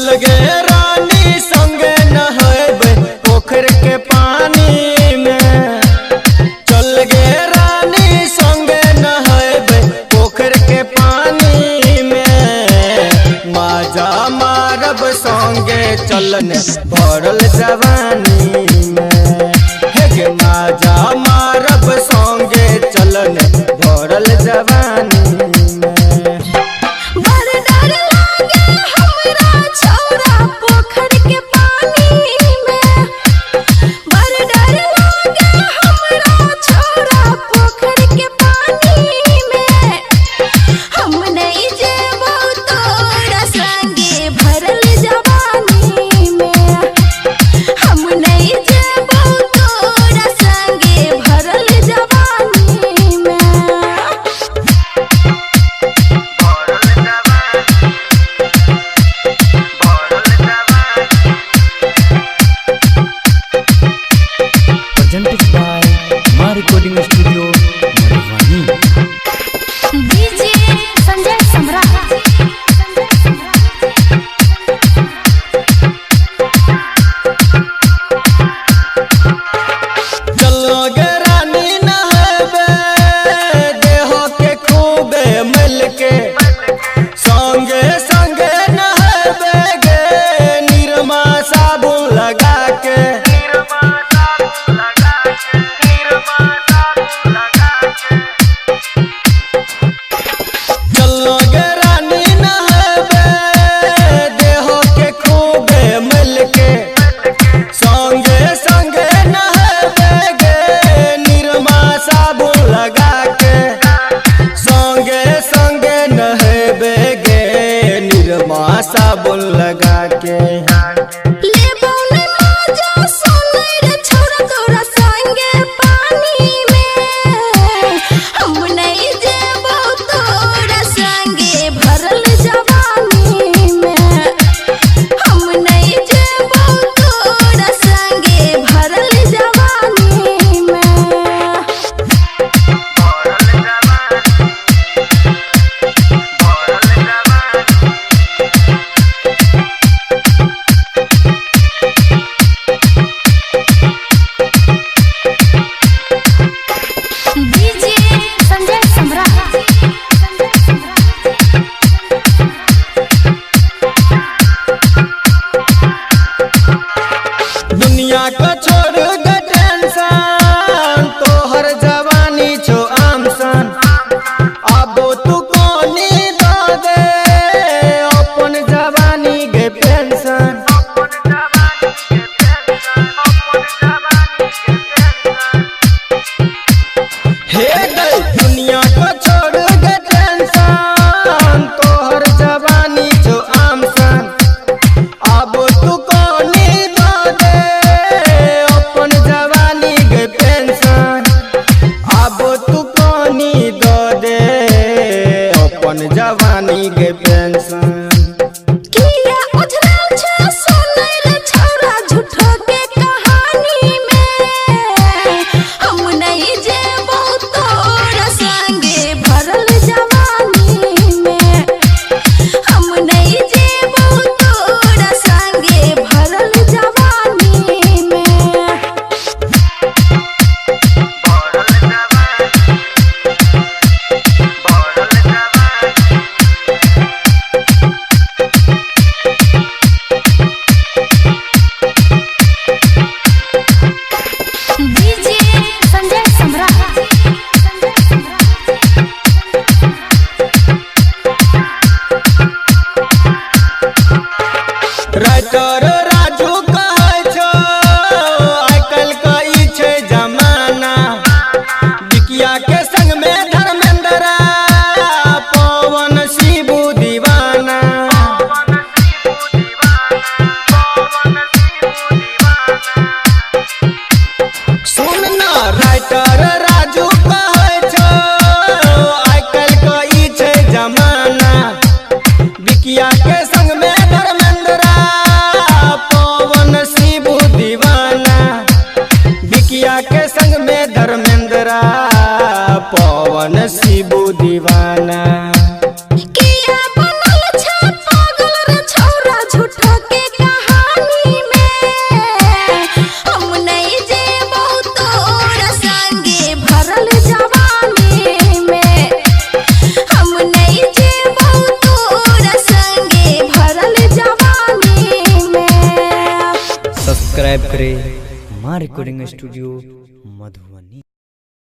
चल गे रानी संगे नहबे पोखर के पानी में। चल गे रानी संगे नहबे पोखर के पानी में। माजा मारब संगे चलने भरल जवानी में। हे गे माजा मारब संगे चलने भरल जवानी में। presented by Ma Recording Studio, Madhubani। DJ Sanjay सम्राट। चलो गे रानी नहबे देहो के खूबे मिल के। संगे संगे नहबे गे निरमा साबुन लगा के। चलो गे रानी नहबे देहो के खूबे मिल के। संगे संगे नहबे गे निरमा साबुन लगा के। संगे संगे नहबे गे निरमा साबुन लगा के। DJ संजय सम्राट। दुनिया को छोड़ गे टेंशन तोहर जवानी छो आमसन। अब तू कोनी दो दे अपन जवानी गे पेंशन। हे गई दुनिया को छोड़ गे टेंशन तोहर जवानी छो आमसन। अब तू कोनी दो दे अपन जवानी गे पेंशन। अब तू कोनी दो दे अपन जवानी गे पेंशन। DJ संजय सम्राट। राइटर राजू कहै छो आइ काल्हि के ई छै जमाना। बिकिया के संग में धर्मेंद्र पवन शिबू दीवाना। सुन ना राइटर राजू कहै छो आइ काल्हि के ई छै जमाना। बिकिया के संग में धर्मेंद्र पवन शिबू दीवाना। बिकिया के संग में धर्मेंद्र पवन शिबू दीवाना। किया बनल छ पागल रे छौरा झूठा सब्सक्राइब करें मां रिकॉर्डिंग स्टूडियो मधुबनी।